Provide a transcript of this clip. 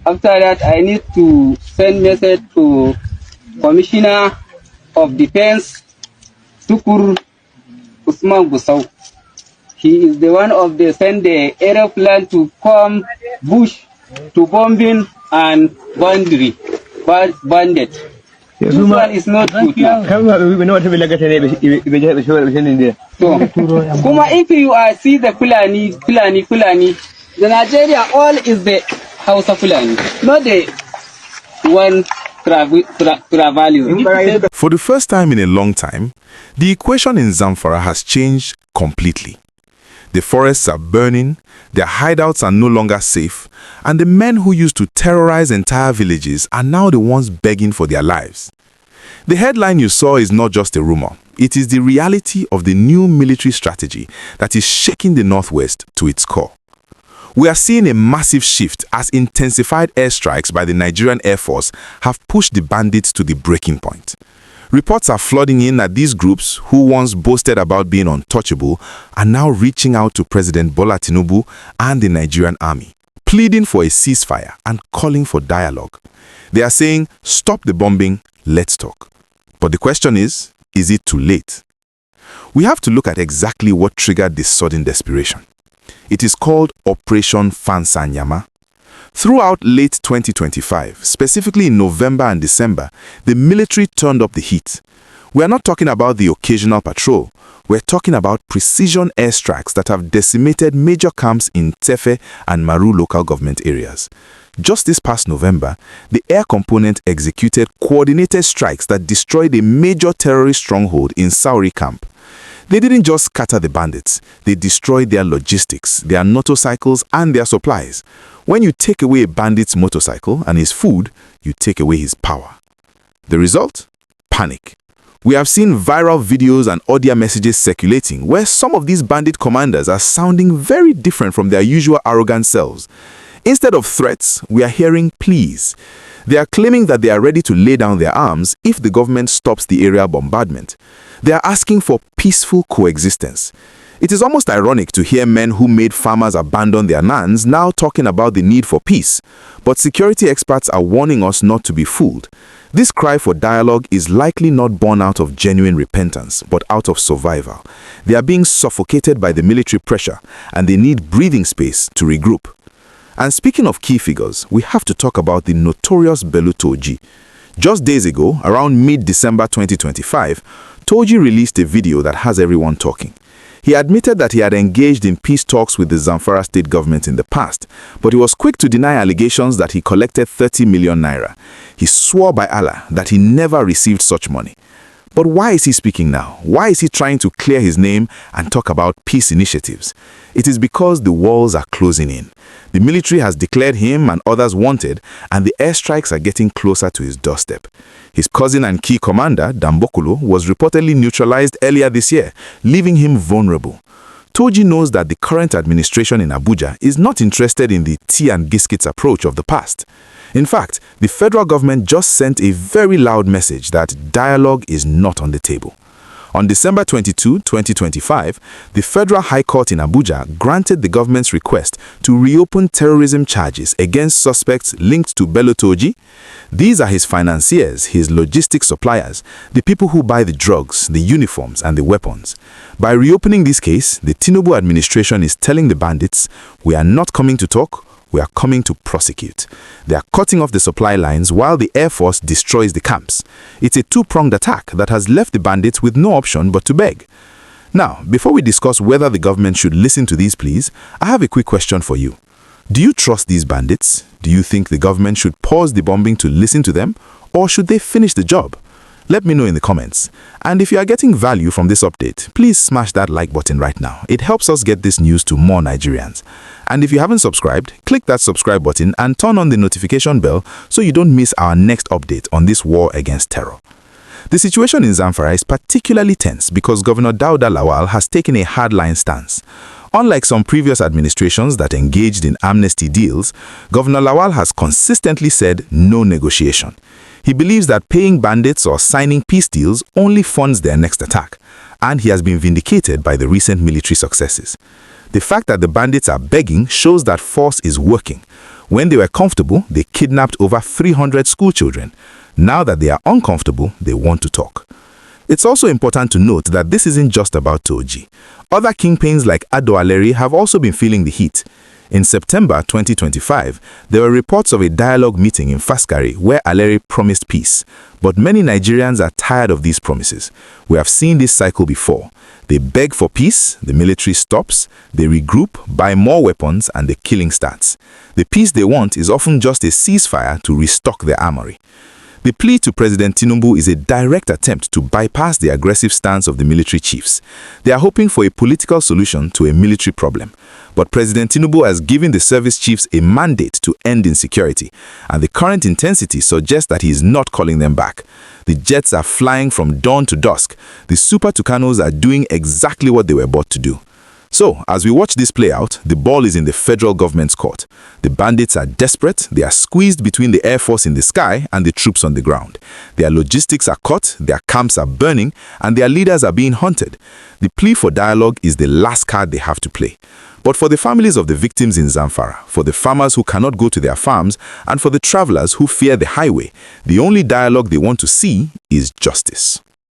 After that, I need to send message to Commissioner of Defense, Tukur Usman Gusau. He is the one of the send the aeroplane to come bush to bombing and bandit. This one is not good now. So, Kuma, if you see the Fulani, the Nigeria all is the House of Fulani, not the one travel. For the first time in a long time, the equation in Zamfara has changed completely. The forests are burning, their hideouts are no longer safe, and the men who used to terrorize entire villages are now the ones begging for their lives. The headline you saw is not just a rumor. It is the reality of the new military strategy that is shaking the Northwest to its core. We are seeing a massive shift as intensified airstrikes by the Nigerian Air Force have pushed the bandits to the breaking point. Reports are flooding in that these groups, who once boasted about being untouchable, are now reaching out to President Bola Tinubu and the Nigerian Army, pleading for a ceasefire and calling for dialogue. They are saying, stop the bombing, let's talk. But the question is it too late? We have to look at exactly what triggered this sudden desperation. It is called Operation Fansan Yamma. Throughout late 2025, specifically in November and December, the military turned up the heat. We are not talking about the occasional patrol. We're talking about precision airstrikes that have decimated major camps in Tefe and Maru local government areas. Just this past November, the air component executed coordinated strikes that destroyed a major terrorist stronghold in Sauri camp. They didn't just scatter the bandits, they destroyed their logistics, their motorcycles, and their supplies. When you take away a bandit's motorcycle and his food, you take away his power. The result? Panic. We have seen viral videos and audio messages circulating where some of these bandit commanders are sounding very different from their usual arrogant selves. Instead of threats, we are hearing pleas. They are claiming that they are ready to lay down their arms if the government stops the aerial bombardment. They are asking for peaceful coexistence. It is almost ironic to hear men who made farmers abandon their lands now talking about the need for peace. But security experts are warning us not to be fooled. This cry for dialogue is likely not born out of genuine repentance, but out of survival. They are being suffocated by the military pressure, and they need breathing space to regroup. And speaking of key figures, we have to talk about the notorious Bello Turji. Just days ago, around mid-December 2025, Turji released a video that has everyone talking. He admitted that he had engaged in peace talks with the Zamfara state government in the past, but he was quick to deny allegations that he collected 30 million naira. He swore by Allah that he never received such money. But why is he speaking now? Why is he trying to clear his name and talk about peace initiatives? It is because the walls are closing in. The military has declared him and others wanted, and the airstrikes are getting closer to his doorstep. His cousin and key commander, Dambokolo, was reportedly neutralized earlier this year, leaving him vulnerable. Turji knows that the current administration in Abuja is not interested in the tea and biscuits approach of the past. In fact, the federal government just sent a very loud message that dialogue is not on the table. On December 22, 2025, the Federal High Court in Abuja granted the government's request to reopen terrorism charges against suspects linked to Bello Turji. These are his financiers, his logistics suppliers, the people who buy the drugs, the uniforms, and the weapons. By reopening this case, the Tinubu administration is telling the bandits, we are not coming to talk, we are coming to prosecute. They are cutting off the supply lines while the Air Force destroys the camps. It's a two-pronged attack that has left the bandits with no option but to beg. Now, before we discuss whether the government should listen to these pleas, I have a quick question for you. Do you trust these bandits? Do you think the government should pause the bombing to listen to them? Or should they finish the job? Let me know in the comments. And if you are getting value from this update, please smash that like button right now. It helps us get this news to more Nigerians. And if you haven't subscribed, click that subscribe button and turn on the notification bell so you don't miss our next update on this war against terror. The situation in Zamfara is particularly tense because Governor Dauda Lawal has taken a hardline stance. Unlike some previous administrations that engaged in amnesty deals, Governor Lawal has consistently said no negotiation. He believes that paying bandits or signing peace deals only funds their next attack, and he has been vindicated by the recent military successes. The fact that the bandits are begging shows that force is working. When they were comfortable, they kidnapped over 300 school children. Now that they are uncomfortable, they want to talk. It's also important to note that this isn't just about Turji. Other kingpins like Adoaleri have also been feeling the heat. In September 2025, there were reports of a dialogue meeting in Faskari where Aleri promised peace. But many Nigerians are tired of these promises. We have seen this cycle before. They beg for peace, the military stops, they regroup, buy more weapons, and the killing starts. The peace they want is often just a ceasefire to restock their armory. The plea to President Tinubu is a direct attempt to bypass the aggressive stance of the military chiefs. They are hoping for a political solution to a military problem. But President Tinubu has given the service chiefs a mandate to end insecurity, and the current intensity suggests that he is not calling them back. The jets are flying from dawn to dusk. The Super Tucanos are doing exactly what they were bought to do. So, as we watch this play out, the ball is in the federal government's court. The bandits are desperate, they are squeezed between the Air Force in the sky and the troops on the ground. Their logistics are cut, their camps are burning, and their leaders are being hunted. The plea for dialogue is the last card they have to play. But for the families of the victims in Zamfara, for the farmers who cannot go to their farms, and for the travelers who fear the highway, the only dialogue they want to see is justice.